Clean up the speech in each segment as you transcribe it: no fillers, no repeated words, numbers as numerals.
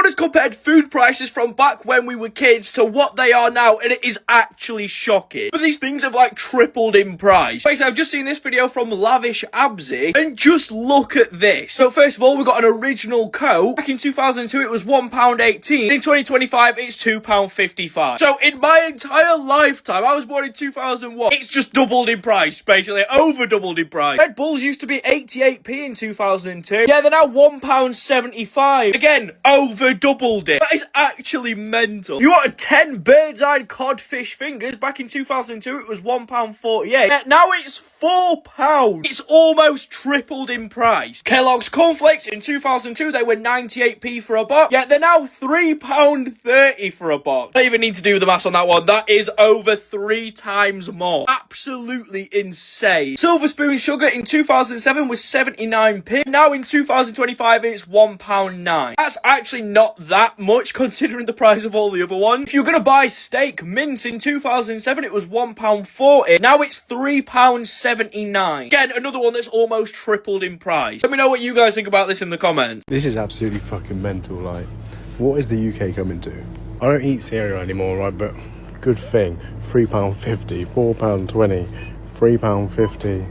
Everyone has compared food prices from back when we were kids to what they are now, and it is actually shocking. But these things have like tripled in price. Basically, I've just seen this video from Lavish Absy, and just look at this. So first of all, we've got an original Coke. Back in 2002, it was £1.18. In 2025, it's £2.55. So in my entire lifetime, I was born in 2001, it's just doubled in price, basically. Over doubled in price. Red Bulls used to be 88p in 2002. Yeah, they're now £1.75. Again, over doubled it. That is actually mental. If you wanted 10 bird's-eyed codfish fingers, back in 2002, it was £1.48. Yeah, now it's £4. It's almost tripled in price. Kellogg's cornflakes in 2002, they were 98p for a box. Yeah, they're now £3.30 for a box. I don't even need to do the maths on that one. That is over 3 times more. Absolutely insane. Silver spoon sugar in 2007 was 79p. Now in 2025, it's £1.09. That's actually not that much considering the price of all the other ones. If you're going to buy steak mince in 2007, it was £1.40. Now it's £3.79. Again, another one that's almost tripled in price. Let me know what you guys think about this in the comments. This is absolutely fucking mental. Like, what is the UK coming to? I don't eat cereal anymore, right? But good thing. £3.50, £4.20, £3.50,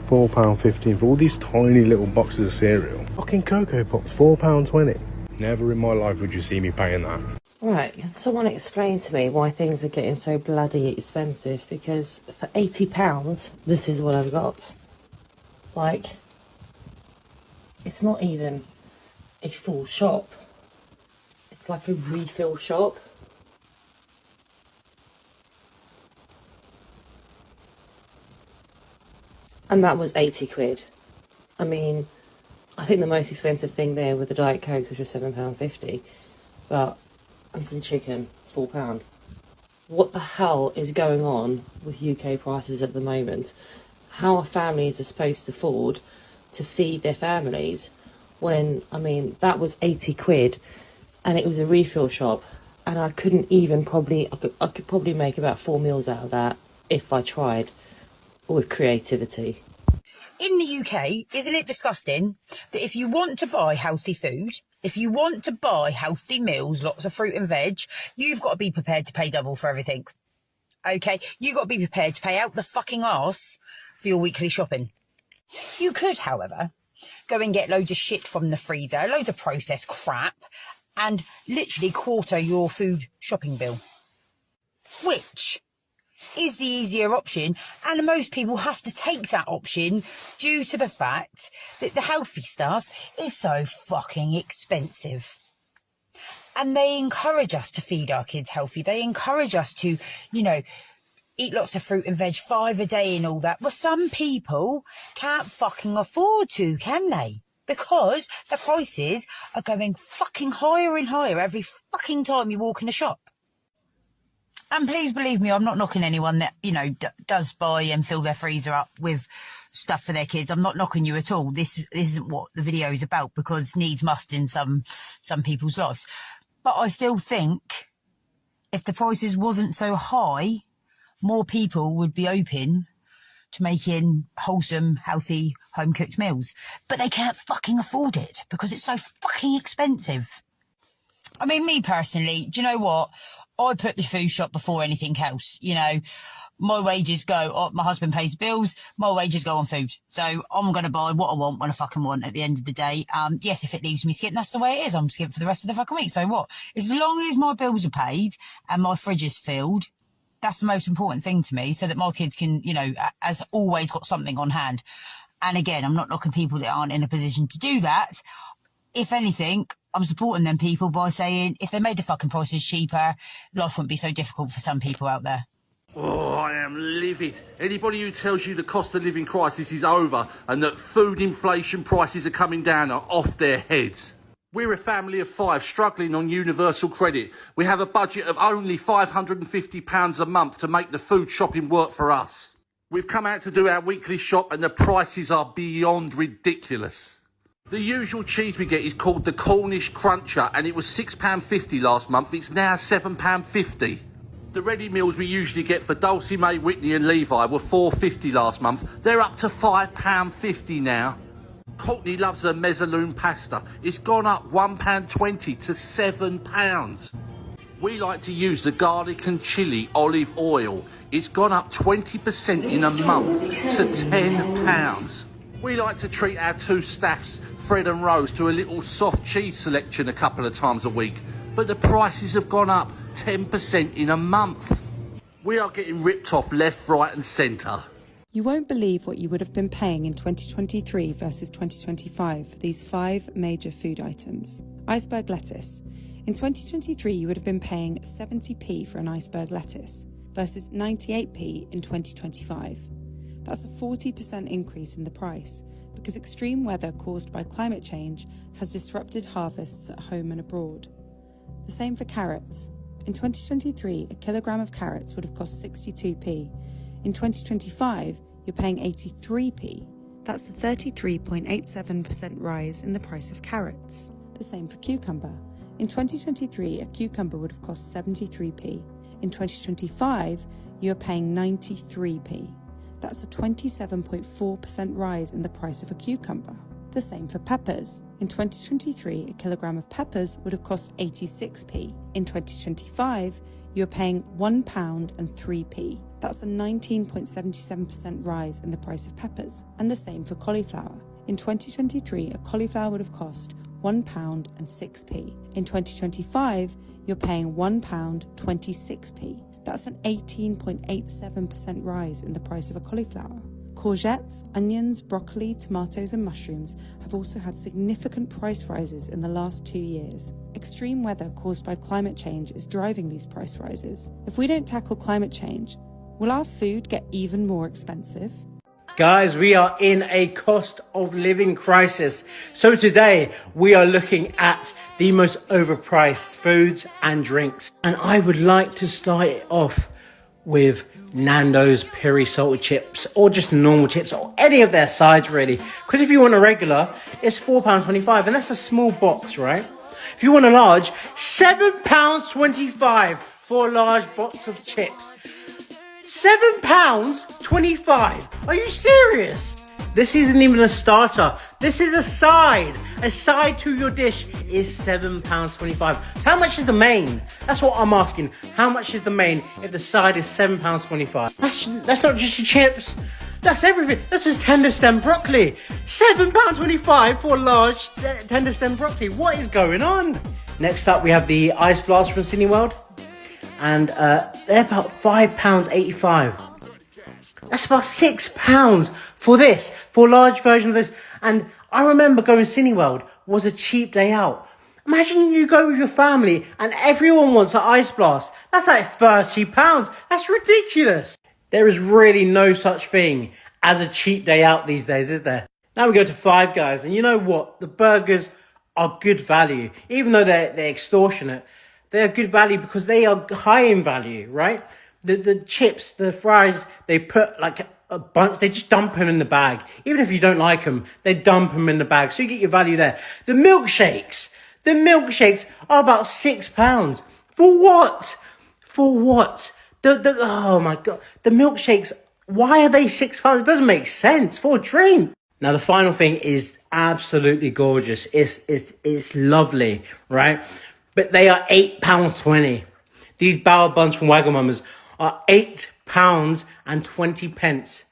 £4.15 for all these tiny little boxes of cereal. Fucking Cocoa Pops, £4.20. Never in my life would you see me paying that. Right, can someone explain to me why things are getting so bloody expensive? Because for £80, this is what I've got. Like, it's not even a full shop. It's like a refill shop. And that was 80 quid. I mean, I think the most expensive thing there were the Diet Cokes, which was £7.50. But, and some chicken, £4. What the hell is going on with UK prices at the moment? How are families supposed to afford to feed their families when, I mean, that was 80 quid and it was a refill shop, and I couldn't even I could probably make about 4 meals out of that if I tried with creativity. In the UK, isn't it disgusting that if you want to buy healthy food, if you want to buy healthy meals, lots of fruit and veg, you've got to be prepared to pay double for everything. Okay? You've got to be prepared to pay out the fucking arse for your weekly shopping. You could, however, go and get loads of shit from the freezer, loads of processed crap, and literally quarter your food shopping bill. Which is the easier option, and most people have to take that option due to the fact that the healthy stuff is so fucking expensive. And they encourage us to feed our kids healthy. They encourage us to, you know, eat lots of fruit and veg, 5 a day and all that. Well, some people can't fucking afford to, can they? Because the prices are going fucking higher and higher every fucking time you walk in a shop. And please believe me, I'm not knocking anyone that, you know, does buy and fill their freezer up with stuff for their kids. I'm not knocking you at all. This isn't what the video is about, because needs must in some people's lives. But I still think if the prices wasn't so high, more people would be open to making wholesome, healthy, home-cooked meals. But they can't fucking afford it because it's so fucking expensive. I mean, me personally, do you know what? I put the food shop before anything else. You know, my wages go, my husband pays bills, my wages go on food. So I'm going to buy what I want when I fucking want at the end of the day. Yes, if it leaves me skint, that's the way it is. I'm skint for the rest of the fucking week. So what? As long as my bills are paid and my fridge is filled, that's the most important thing to me, so that my kids can, you know, has always got something on hand. And again, I'm not knocking people that aren't in a position to do that. If anything, I'm supporting them people by saying if they made the fucking prices cheaper, life wouldn't be so difficult for some people out there. Oh, I am livid. Anybody who tells you the cost of living crisis is over and that food inflation prices are coming down are off their heads. We're a family of 5 struggling on universal credit. We have a budget of only £550 a month to make the food shopping work for us. We've come out to do our weekly shop and the prices are beyond ridiculous. The usual cheese we get is called the Cornish Cruncher, and it was £6.50 last month. It's now £7.50. The ready meals we usually get for Dulcie, May, Whitney and Levi were £4.50 last month. They're up to £5.50 now. Courtney loves her mezzalune pasta. It's gone up £1.20 to £7. We like to use the garlic and chilli olive oil. It's gone up 20% in a month to £10. We like to treat our two staffs, Fred and Rose, to a little soft cheese selection a couple of times a week. But the prices have gone up 10% in a month. We are getting ripped off left, right and centre. You won't believe what you would have been paying in 2023 versus 2025 for these 5 major food items. Iceberg lettuce. In 2023, you would have been paying 70p for an iceberg lettuce versus 98p in 2025. That's a 40% increase in the price because extreme weather caused by climate change has disrupted harvests at home and abroad. The same for carrots. In 2023, a kilogram of carrots would have cost 62p. In 2025, you're paying 83p. That's a 33.87% rise in the price of carrots. The same for cucumber. In 2023, a cucumber would have cost 73p. In 2025, you're paying 93p. That's a 27.4% rise in the price of a cucumber. The same for peppers. In 2023, a kilogram of peppers would have cost 86p. In 2025, you're paying £1 and 3p. That's a 19.77% rise in the price of peppers. And the same for cauliflower. In 2023, a cauliflower would have cost £1 and 6p. In 2025, you're paying £1 26p. That's an 18.87% rise in the price of a cauliflower. Courgettes, onions, broccoli, tomatoes and mushrooms have also had significant price rises in the last 2 years. Extreme weather caused by climate change is driving these price rises. If we don't tackle climate change, will our food get even more expensive? Guys, we are in a cost of living crisis. So today we are looking at the most overpriced foods and drinks. And I would like to start it off with Nando's peri salted chips or just normal chips or any of their sides really. Because if you want a regular, it's £4.25 and that's a small box, right? If you want a large, £7.25 for a large box of chips. £7.25. Are you serious? This isn't even a starter. This is a side. A side to your dish is £7.25. How much is the main? That's what I'm asking. How much is the main if the side is £7.25? That's not just your chips. That's everything. That's just tender stem broccoli. £7.25 for a large tender stem broccoli. What is going on? Next up, we have the Ice Blast from Cineworld. And they're about £5.85. That's about £6 for this, for a large version of this. And I remember going Cineworld was a cheap day out. Imagine you go with your family and everyone wants an Ice Blast. That's like £30. That's ridiculous. There is really no such thing as a cheap day out these days, is there? Now we go to Five Guys, and you know what? The burgers are good value, even though they're extortionate. They're good value because they are high in value, right? The chips, the fries, they put like a bunch, they just dump them in the bag. Even if you don't like them, they dump them in the bag. So you get your value there. The milkshakes are about £6. For what? For what? Oh my God. The milkshakes, why are they £6? It doesn't make sense for a drink. Now the final thing is absolutely gorgeous. It's lovely, right? But they are £8.20. These bao buns from Wagamama's are £8.20.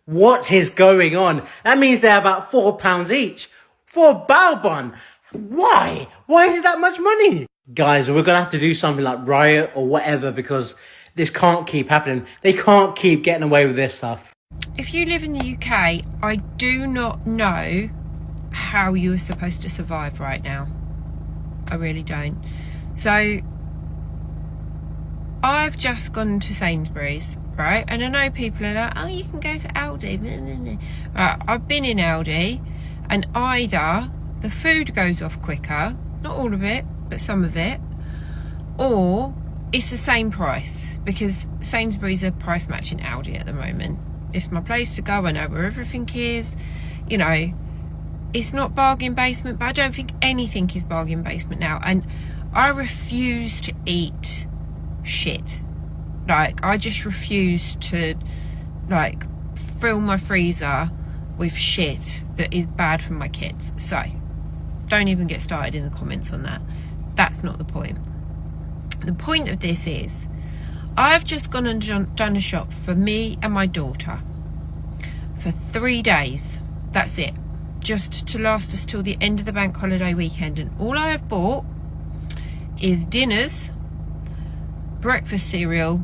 What is going on? That means they're about £4 each for a bao bun. Why? Why is it that much money? Guys, we're going to have to do something like riot or whatever because this can't keep happening. They can't keep getting away with this stuff. If you live in the UK, I do not know how you are supposed to survive right now. I really don't. So I've just gone to Sainsbury's, right? And I know people are like, oh, you can go to Aldi. I've been in Aldi, and either the food goes off quicker, not all of it, but some of it, or it's the same price, because Sainsbury's are price matching Aldi at the moment. It's my place to go. I know where everything is. You know, it's not bargain basement, but I don't think anything is bargain basement now. And I refuse to eat shit. Like, I just refuse to, like, fill my freezer with shit that is bad for my kids. So don't even get started in the comments on that. That's not the point. The point of this is I've just gone and done a shop for me and my daughter for 3 days. That's it, just to last us till the end of the bank holiday weekend. And all I have bought is dinners, breakfast cereal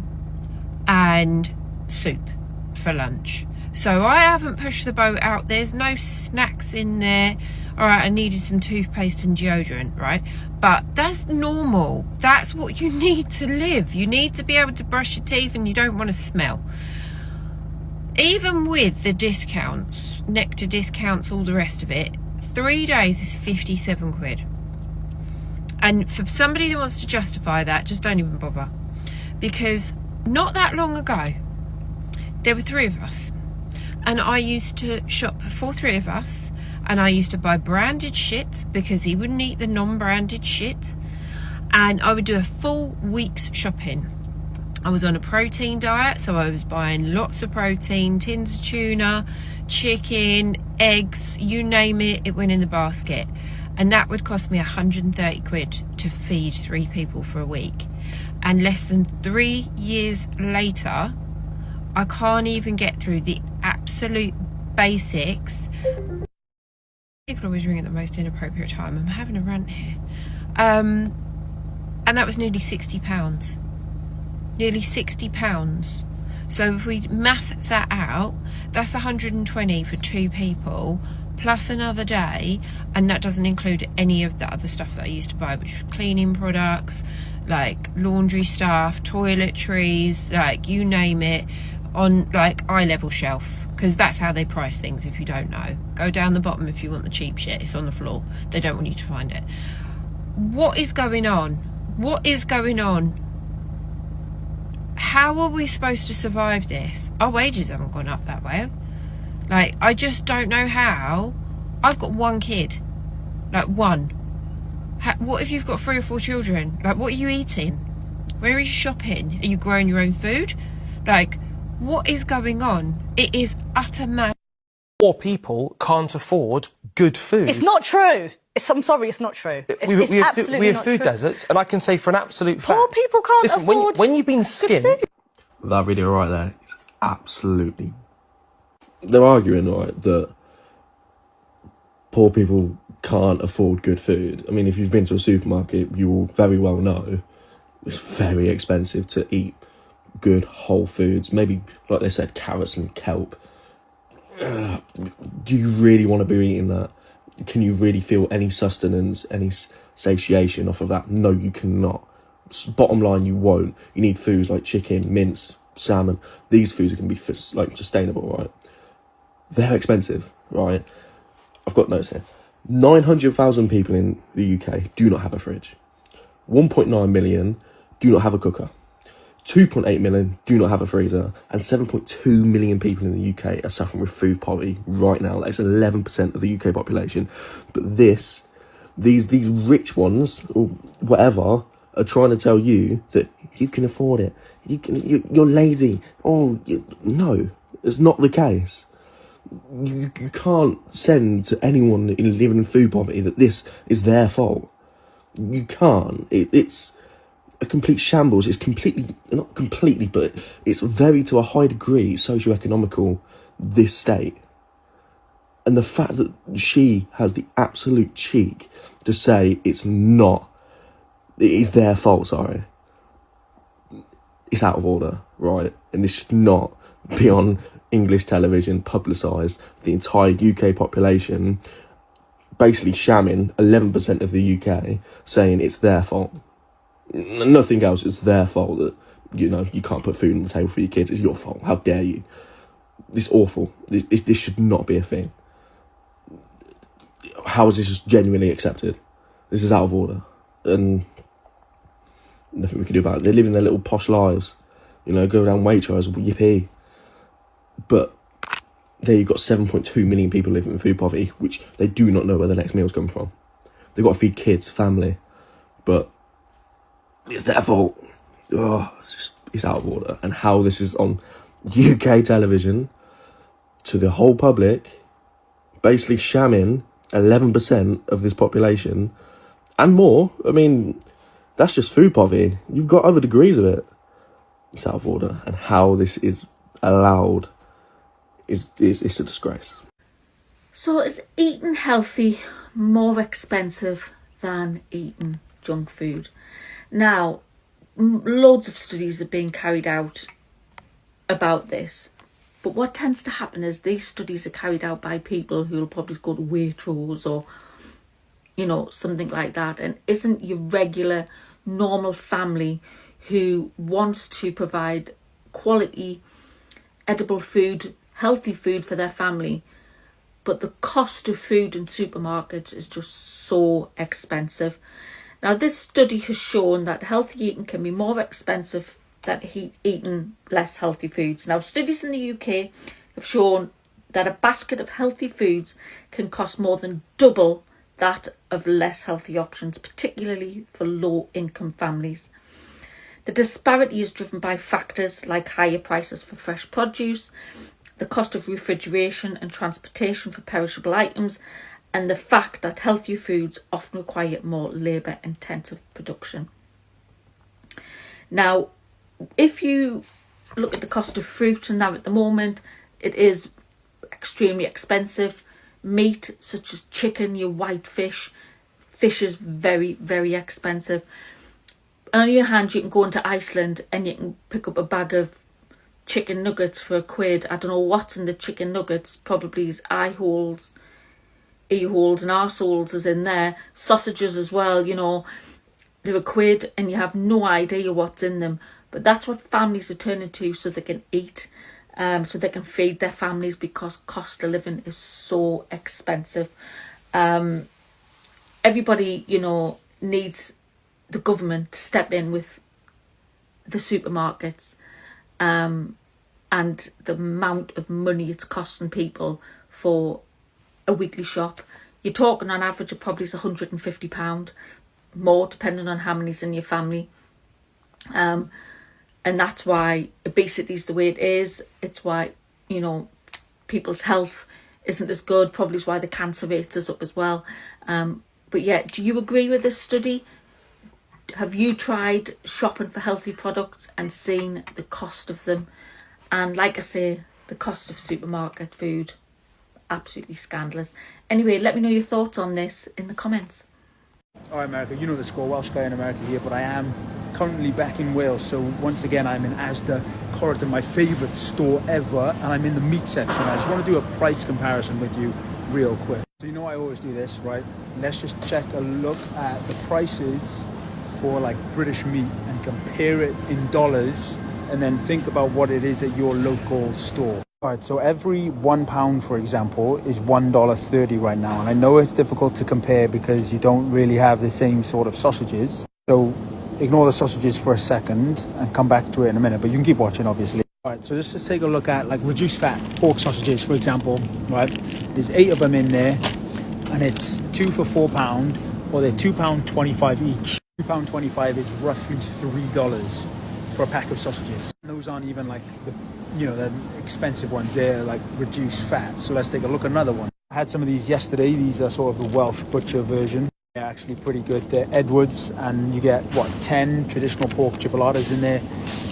and soup for lunch. So I haven't pushed the boat out. There's no snacks in there. All right, I needed some toothpaste and deodorant, right? But that's normal. That's what you need to live. You need to be able to brush your teeth and you don't want to smell. Even with the discounts, nectar discounts, all the rest of it, 3 days is 57 quid. And for somebody that wants to justify that, just don't even bother. Because not that long ago, there were 3 of us. And I used to shop for 3 of us. And I used to buy branded shit because he wouldn't eat the non-branded shit. And I would do a full week's shopping. I was on a protein diet, so I was buying lots of protein, tins of tuna, chicken, eggs, you name it, it went in the basket. And that would cost me 130 quid to feed 3 people for a week. And less than 3 years later, I can't even get through the absolute basics. People always ring at the most inappropriate time. I'm having a rant here. And that was nearly £60. Nearly £60. So if we math that out, that's 120 for 2 people, plus another day, and that doesn't include any of the other stuff that I used to buy, which were cleaning products, like laundry stuff, toiletries, like you name it, on like eye level shelf, because that's how they price things. If you don't know, go down the bottom if you want the cheap shit. It's on the floor. They don't want you to find it. What is going on? What is going on? How are we supposed to survive this? Our wages haven't gone up that way. Like, I just don't know how. I've got 1 kid, like 1. What if you've got 3 or 4 children? Like, what are you eating? Where are you shopping? Are you growing your own food? Like, what is going on? It is utter mad. Poor people can't afford good food. It's not true. I'm sorry, it's not true. We have food deserts, and I can say for an absolute fact. Poor people can't afford. When you've been skinned. That video right there is absolutely. They're arguing, right, that poor people can't afford good food. I mean, if you've been to a supermarket, you will very well know it's very expensive to eat good whole foods. Maybe, like they said, carrots and kelp. Do you really want to be eating that? Can you really feel any sustenance, any satiation off of that? No, you cannot. Bottom line, you won't. You need foods like chicken, mince, salmon. These foods are going to be like sustainable, right? They're expensive, right? I've got notes here. 900,000 people in the UK do not have a fridge. 1.9 million do not have a cooker. 2.8 million do not have a freezer, and 7.2 million people in the UK are suffering with food poverty right now. That's 11% of the UK population. But these rich ones, or whatever, are trying to tell you that you can afford it. You're lazy. No, it's not the case. You can't send to anyone living in food poverty that this is their fault. You can't. It's a complete shambles. It's not completely, but it's very, to a high degree, socio-economical, this state. And the fact that she has the absolute cheek to say it is their fault, sorry. It's out of order, right? And this should not be on English television, publicised, the entire UK population basically shamming 11% of the UK, saying it's their fault. Nothing else. It's their fault that, you can't put food on the table for your kids. It's your fault. How dare you? This is awful. This should not be a thing. How is this just genuinely accepted? This is out of order. And nothing we can do about it. They're living their little posh lives. Go down Waitrose, yippee. But there you've got 7.2 million people living in food poverty, which they do not know where the next meal's coming from. They've got to feed kids, family. But it's their fault. It's out of order. And how this is on UK television to the whole public basically shamming 11% of this population and more. I mean, that's just food poverty. You've got other degrees of it. It's out of order, and how this is allowed is a disgrace. So is eating healthy more expensive than eating junk food? Now, loads of studies have been carried out about this, but what tends to happen is these studies are carried out by people who will probably go to Waitrose or, you know, something like that, and isn't your regular normal family who wants to provide quality edible food, healthy food for their family, but the cost of food in supermarkets is just so expensive. Now, this study has shown that healthy eating can be more expensive than eating less healthy foods. Now, studies in the UK have shown that a basket of healthy foods can cost more than double that of less healthy options, particularly for low-income families. The disparity is driven by factors like higher prices for fresh produce, the cost of refrigeration and transportation for perishable items, and the fact that healthier foods often require more labour-intensive production. Now, if you look at the cost of fruit and that at the moment, it is extremely expensive. Meat, such as chicken, your white fish is very, very expensive. On the other hand, you can go into Iceland and you can pick up a bag of chicken nuggets for £1. I don't know what's in the chicken nuggets. Probably his eye holes, ear holes and arseholes is in there. Sausages as well, you know. They're £1 and you have no idea what's in them. But that's what families are turning to so they can eat, so they can feed their families, because cost of living is so expensive. Everybody, you know, needs the government to step in with the supermarkets and the amount of money it's costing people for a weekly shop. You're talking on average of probably £150 more, depending on how many's in your family. And that's why obesity is the way it is. It's why, you know, people's health isn't as good. Probably is why the cancer rate is up as well. But yeah, do you agree with this study? Have you tried shopping for healthy products and seen the cost of them? And like I say, the cost of supermarket food, absolutely scandalous. Anyway, let me know your thoughts on this in the comments. All right, America, you know the score. Welsh guy in America here, but I am currently back in Wales. So once again, I'm in Asda, Skyrocketing, my favourite store ever, and I'm in the meat section. I just want to do a price comparison with you real quick. So you know I always do this, right? Let's just check a look at the prices for like British meat and compare it in dollars, and then think about what it is at your local store. All right, so every £1, for example, is $1.30 right now. And I know it's difficult to compare because you don't really have the same sort of sausages. So ignore the sausages for a second and come back to it in a minute, but you can keep watching, obviously. All right, so let's just take a look at like reduced fat pork sausages, for example, right? There's 8 of them in there, and it's 2 for £4, or they're £2.25 each. £2.25 is roughly $3 for a pack of sausages. Those aren't even like the, you know, the expensive ones. They're like reduced fat. So let's take a look at another one. I had some of these yesterday. These are sort of the Welsh butcher version. They're actually pretty good. They're Edwards, and you get what, 10 traditional pork chipolatas in there,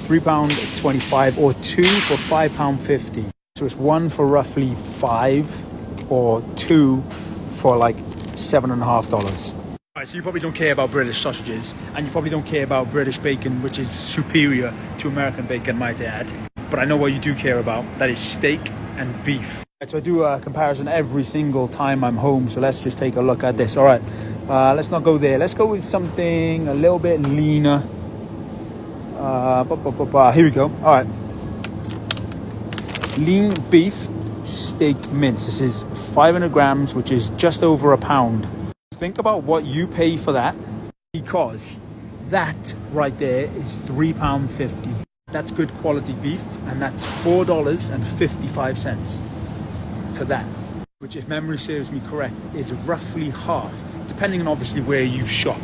£3.25, or 2 for £5.50. So it's 1 for roughly $5, or 2 for like $7.50. All right, so you probably don't care about British sausages, and you probably don't care about British bacon, which is superior to American bacon, might I add. But I know what you do care about. That is steak and beef. Right, so I do a comparison every single time I'm home. So let's just take a look at this. All right, let's not go there. Let's go with something a little bit leaner. Here we go. All right. Lean beef steak mince. This is 500 grams, which is just over £1. Think about what you pay for that, because that right there is £3.50. That's good quality beef, and that's $4.55 for that, which, if memory serves me correct, is roughly half, depending on obviously where you shop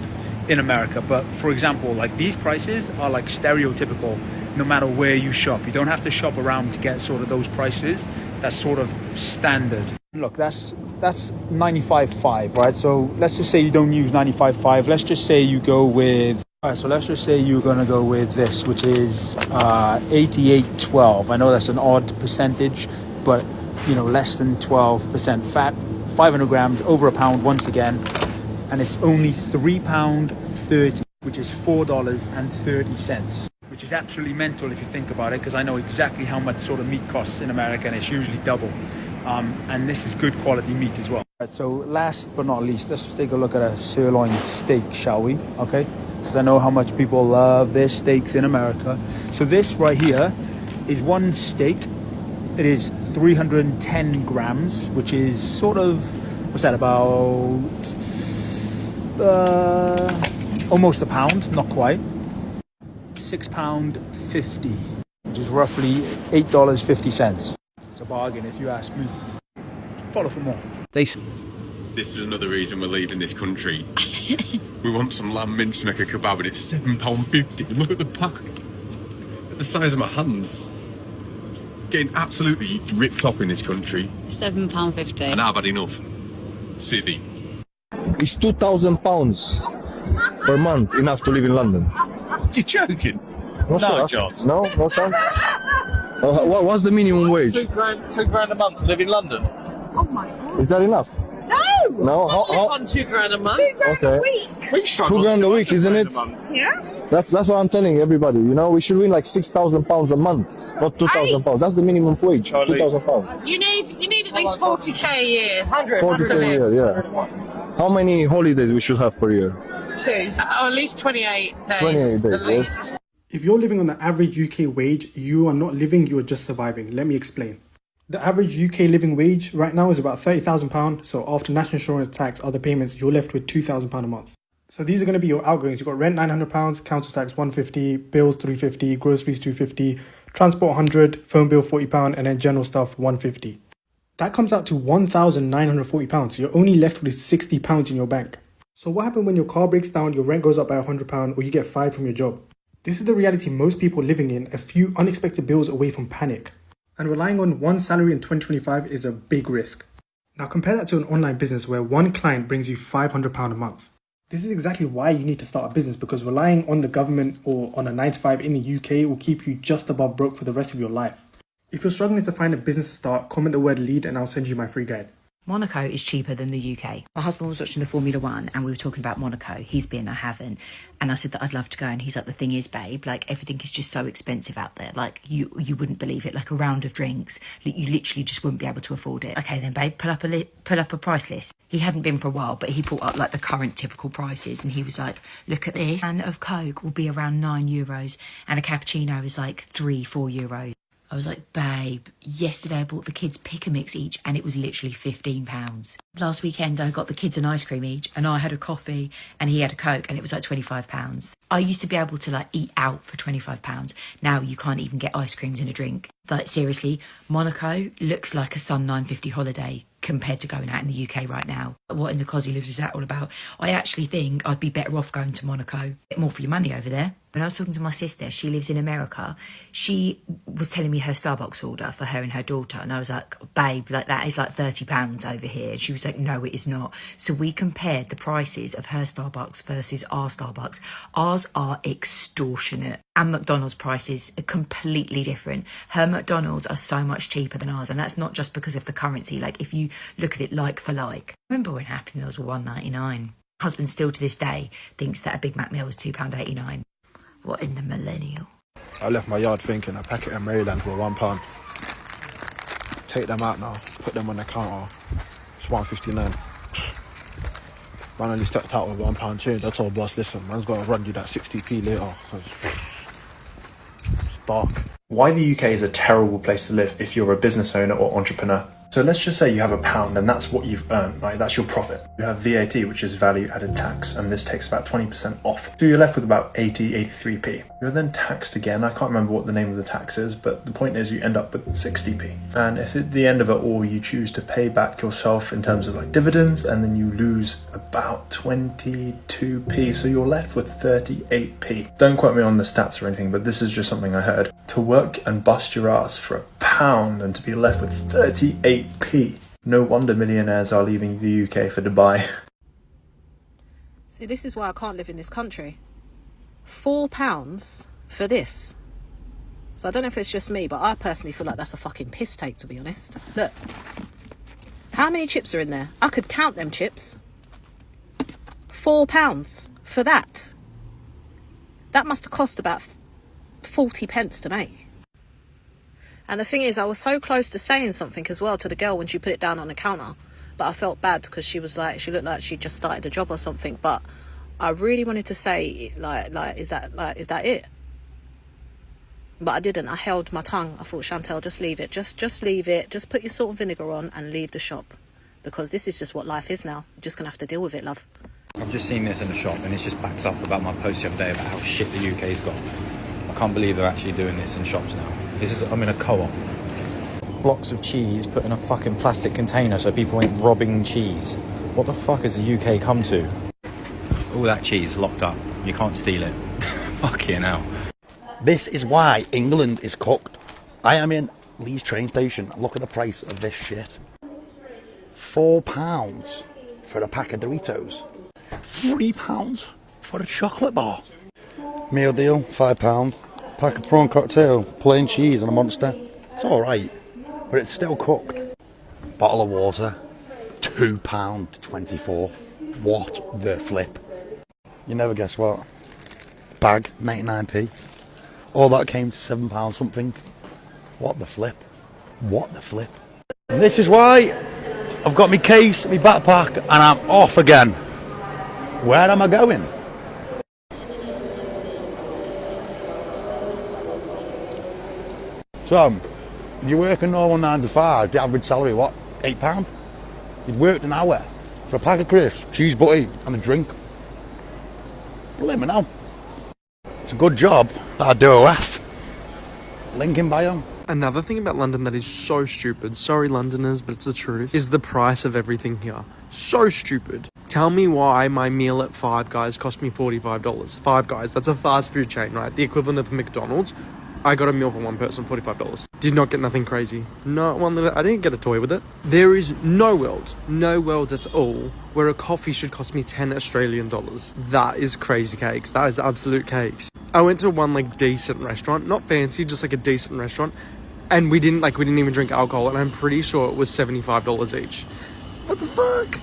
in America. But for example, like these prices are like stereotypical no matter where you shop. You don't have to shop around to get sort of those prices. That's sort of standard. Look, that's 95.5, right? So let's just say you don't use 95.5. Let's just say you go with, all right, so let's just say you're going to go with this, which is 88.12. I know that's an odd percentage, but, you know, less than 12% fat, 500 grams, over a pound once again. And it's only £3.30, which is $4.30, which is absolutely mental if you think about it, because I know exactly how much sort of meat costs in America, and it's usually double. And this is good quality meat as well. Right, so last but not least, let's just take a look at a sirloin steak, shall we? Okay, because I know how much people love their steaks in America. So this right here is one steak. It is 310 grams, which is sort of, what's that, about almost a pound, not quite. £6.50, which is roughly $8.50. It's a bargain if you ask me. Follow for more. This is another reason we're leaving this country. We want some lamb mince to make a kebab and it's £7.50. Look at the pack. At the size of my hand. Getting absolutely ripped off in this country. £7.50. And I've had enough. City. It's £2,000 per month enough to live in London. You're joking? No chance. No chance. What's the minimum wage? £2,000 a month to live in London. Oh my God. Is that enough? No. I live on £2,000 a month. £2,000 Okay. a week. £2,000 a week, isn't it? Yeah. That's what I'm telling everybody. You know, we should win like £6,000 a month, not £2,000. That's the minimum wage. £2,000. You need at least 40k a year. 40k a year, yeah. How many holidays we should have per year? 2. Or at least 28 days. 28 days. At least. If you're living on the average UK wage, you are not living, you are just surviving. Let me explain. The average UK living wage right now is about £30,000. So after national insurance, tax, other payments, you're left with £2,000 a month. So these are going to be your outgoings. You've got rent £900, council tax £150, bills £350, groceries £250, transport £100, phone bill £40, and then general stuff £150. That comes out to £1,940. So you're only left with £60 in your bank. So what happens when your car breaks down, your rent goes up by £100, or you get fired from your job? This is the reality most people living in, a few unexpected bills away from panic. And relying on one salary in 2025 is a big risk. Now compare that to an online business where one client brings you £500 a month. This is exactly why you need to start a business, because relying on the government or on a 9 to 5 in the UK will keep you just above broke for the rest of your life. If you're struggling to find a business to start, comment the word lead and I'll send you my free guide. Monaco is cheaper than the UK. My husband was watching the Formula 1 and we were talking about Monaco. He's been, I haven't. And I said that I'd love to go, and he's like, the thing is, babe, like everything is just so expensive out there. Like you wouldn't believe it. Like a round of drinks, you literally just wouldn't be able to afford it. Okay then, babe, pull up a price list. He hadn't been for a while, but he pulled up like the current typical prices, and he was like, look at this. A can of Coke will be around €9 and a cappuccino is like €3-4. I was like, babe, yesterday I bought the kids pick a mix each and it was literally £15. Last weekend I got the kids an ice cream each and I had a coffee and he had a Coke and it was like £25. I used to be able to like eat out for £25. Now you can't even get ice creams and a drink. Like seriously, Monaco looks like a Sun 950 holiday compared to going out in the UK right now. What in the cosy lives is that all about? I actually think I'd be better off going to Monaco. Get more for your money over there. When I was talking to my sister, she lives in America, she was telling me her Starbucks order for her and her daughter. And I was like, babe, like that is like £30 over here. She was like, no, it is not. So we compared the prices of her Starbucks versus our Starbucks. Ours are extortionate. And McDonald's prices are completely different. Her McDonald's are so much cheaper than ours. And that's not just because of the currency. Like if you look at it like for like. Remember when Happy Meals were $1.99? Husband still to this day thinks that a Big Mac meal was £2.89. What in the millennial? I left my yard thinking a packet of Maryland for £1. Take them out now, put them on the counter. It's £1.59. Man only stepped out with £1 change. I told boss, listen, man's got to run you that 60p later. It's dark. Why the UK is a terrible place to live if you're a business owner or entrepreneur. So let's just say you have £1 and that's what you've earned, right? That's your profit. You have VAT, which is value added tax, and this takes about 20% off. So you're left with about 83p. You're then taxed again. I can't remember what the name of the tax is, but the point is you end up with 60p. And if at the end of it all you choose to pay back yourself in terms of like dividends, and then you lose about 22p, so you're left with 38p. Don't quote me on the stats or anything, but this is just something I heard. To work and bust your ass for £1 £1 and to be left with 38p. No wonder millionaires are leaving the UK for Dubai. See, this is why I can't live in this country. £4 for this. So I don't know if it's just me, but I personally feel like that's a fucking piss take, to be honest. Look. How many chips are in there? I could count them chips. £4 for that. That must have cost about 40 pence to make. And the thing is, I was so close to saying something as well to the girl when she put it down on the counter. But I felt bad because she was like, she looked like she just started a job or something. But I really wanted to say, is that it? But I didn't. I held my tongue. I thought, Chantel, just leave it. Just leave it. Just put your salt and vinegar on and leave the shop. Because this is just what life is now. You're just going to have to deal with it, love. I've just seen this in the shop and it just backs up about my post the other day about how shit the UK's got. I can't believe they're actually doing this in shops now. I'm in a co-op. Blocks of cheese put in a fucking plastic container so people ain't robbing cheese. What the fuck has the UK come to? All that cheese locked up. You can't steal it. Fucking hell. This is why England is cooked. I am in Leeds train station. Look at the price of this shit. £4 for a pack of Doritos. £3 for a chocolate bar. Meal deal, £5. Pack of prawn cocktail, plain cheese and a Monster. It's alright, but it's still cooked. Bottle of water, £2.24. What the flip? You never guess what? Bag, 99p. All that came to £7 something. What the flip? What the flip? And this is why I've got my case, my backpack, and I'm off again. Where am I going? So, you work a normal 9 to 5, the average salary, what, £8? You'd worked an hour for a pack of crisps, cheese butty, and a drink. Let me know. It's a good job that I do a F. Link in bio. Another thing about London that is so stupid, sorry Londoners, but it's the truth, is the price of everything here. So stupid. Tell me why my meal at Five Guys cost me $45. Five Guys, that's a fast food chain, right? The equivalent of McDonald's. I got a meal for one person, $45. Did not get nothing crazy. Not one that I didn't get a toy with it. There is no world at all where a coffee should cost me 10 Australian dollars. That is crazy cakes. That is absolute cakes. I went to one decent restaurant, not fancy, just a decent restaurant, and we didn't even drink alcohol, and I'm pretty sure it was $75 each. What the fuck?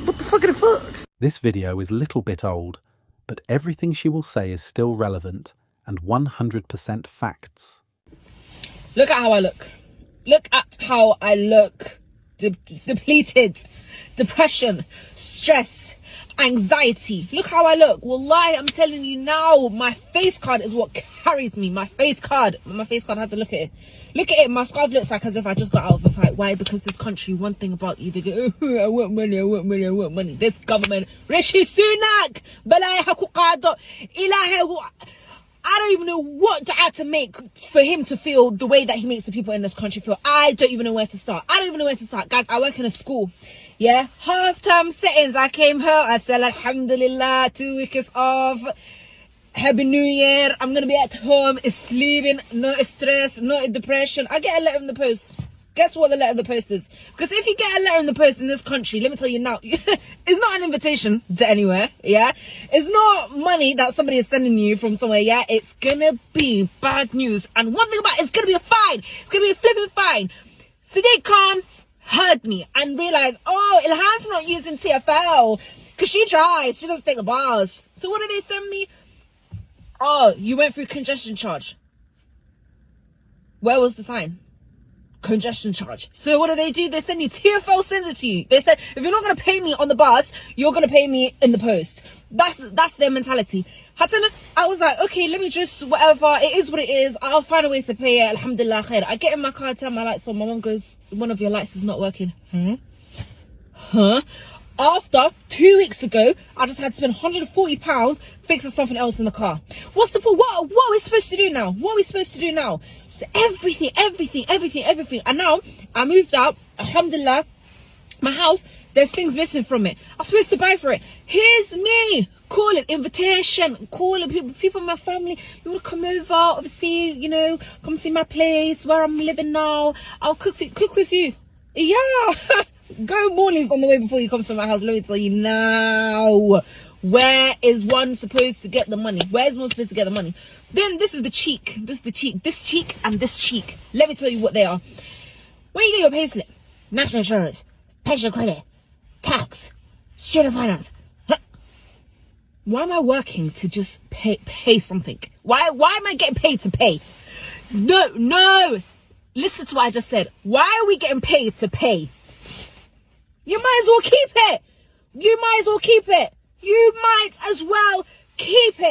What the fucking fuck? This video is a little bit old, but everything she will say is still relevant and 100% facts. Look at how I look. Look at how I look. Depleted. Depression. Stress. Anxiety. Look how I look. Wallahi, I'm telling you now, my face card is what carries me. My face card. I had to look at it. Look at it. My scarf looks like as if I just got out of a fight. Why? Because this country, one thing about you, they go, oh, I want money, I want money, I want money. This government, Rishi Sunak, Balai Hakukado, Ilahi. I don't even know what to add to make for him to feel the way that he makes the people in this country feel. I don't even know where to start. Guys, I work in a school. Yeah, half-term settings. I came here. I said, Alhamdulillah, 2 weeks off. Happy New Year. I'm going to be at home, sleeping, no stress, no depression. I get a letter in the post. Guess what the letter in the post is? Because if you get a letter in the post in this country, let me tell you now, it's not an invitation to anywhere, yeah? It's not money that somebody is sending you from somewhere, yeah? It's gonna be bad news. And one thing about it, it's gonna be a fine. It's gonna be a flipping fine. Sadiq Khan heard me and realized, oh, Ilhan's not using TFL because she drives. She doesn't take the bars. So what did they send me? Oh, you went through congestion charge. Where was the sign? Congestion charge. So what do? They send you, TFL sends it to you. They said, if you're not going to pay me on the bus, you're going to pay me in the post. That's their mentality. I was like, okay, let me just, whatever, it is what it is. I'll find a way to pay it. Alhamdulillah khair. I get in my car, turn my lights on. My mom goes, one of your lights is not working. Huh? After 2 weeks ago, I just had to spend £140 fixing something else in the car. What's the point? What are we supposed to do now? So everything. And now I moved out. Alhamdulillah, my house There's things missing from it. I'm supposed to buy for it. Here's me calling, invitation, calling people in my family. You want to come over, obviously, you know, come see my place where I'm living now. I'll cook with you. Yeah. Go mornings on the way before you come to my house. Let me tell you now. Where is one supposed to get the money? Where is one supposed to get the money? Then this is the cheek. This is the cheek. This cheek and this cheek. Let me tell you what they are. When you get your pay slip, national insurance, pension credit, tax, student finance. Why am I working to just pay something? Why am I getting paid to pay? No. Listen to what I just said. Why are we getting paid to pay? You might as well keep it. You might as well keep it.